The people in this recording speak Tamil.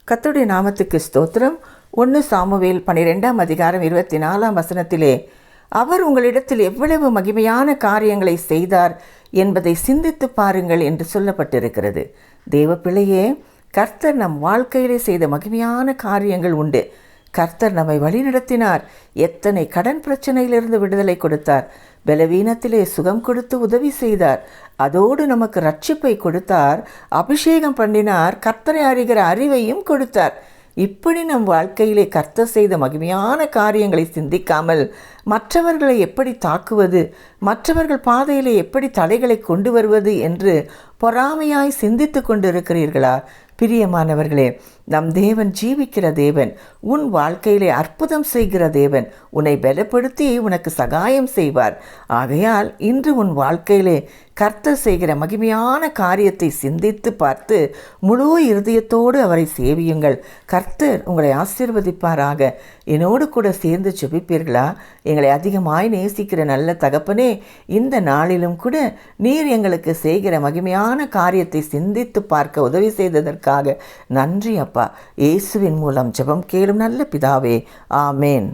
கர்த்தருடைய நாமத்துக்கு ஸ்தோத்திரம். 1 சாமுவேல் 12 அதிகாரம் 24 அவர் உங்களிடத்தில் எவ்வளவு மகிமையான காரியங்களை செய்தார் என்பதை சிந்தித்து பாருங்கள் என்று சொல்லப்பட்டிருக்கிறது. தேவ பிள்ளையே, கர்த்தர் நம் வாழ்க்கையிலே செய்த மகிமையான காரியங்கள் உண்டு. கர்த்தர் நம்மை வழிநடத்தினார். எத்தனை கடன் பிரச்சனையிலிருந்து விடுதலை கொடுத்தார். பலவீனத்திலே சுகம் கொடுத்து உதவி செய்தார். அதோடு நமக்கு ரட்சிப்பை கொடுத்தார். அபிஷேகம் பண்ணினார். கர்த்தரை அறிகிற அறிவையும் கொடுத்தார். இப்படி நம் வாழ்க்கையிலே கர்த்தர் செய்த மகிமையான காரியங்களை சிந்திக்காமல் மற்றவர்களை எப்படி தாக்குவது, மற்றவர்கள் பாதையிலே எப்படி தடைகளை கொண்டு வருவது என்று பொறாமையாய் சிந்தித்து கொண்டிருக்கிறீர்களா? பிரியமானவர்களே, நம் தேவன் ஜீவிக்கிற தேவன், உன் வாழ்க்கையிலே அற்புதம் செய்கிற தேவன், உன்னை பலப்படுத்தி உனக்கு சகாயம் செய்வார். ஆகையால் இன்று உன் வாழ்க்கையிலே கர்த்தர் செய்கிற மகிமையான காரியத்தை சிந்தித்து பார்த்து முழு இருதயத்தோடு அவரை சேவியுங்கள். கர்த்தர் உங்களை ஆசீர்வதிப்பாராக. என்னோடு கூட சேர்ந்து ஜெபிப்பீர்களா? எங்களை அதிகமாய் நேசிக்கிற நல்ல தகப்பனே, இந்த நாளிலும் கூட நீர் எங்களுக்கு செய்கிற மகிமையான காரியத்தை சிந்தித்து பார்க்க உதவி செய்ததற்காக நன்றி அப்பா. இயேசுவின் மூலம் ஜெபம் கேளும் நல்ல பிதாவே, ஆமேன்.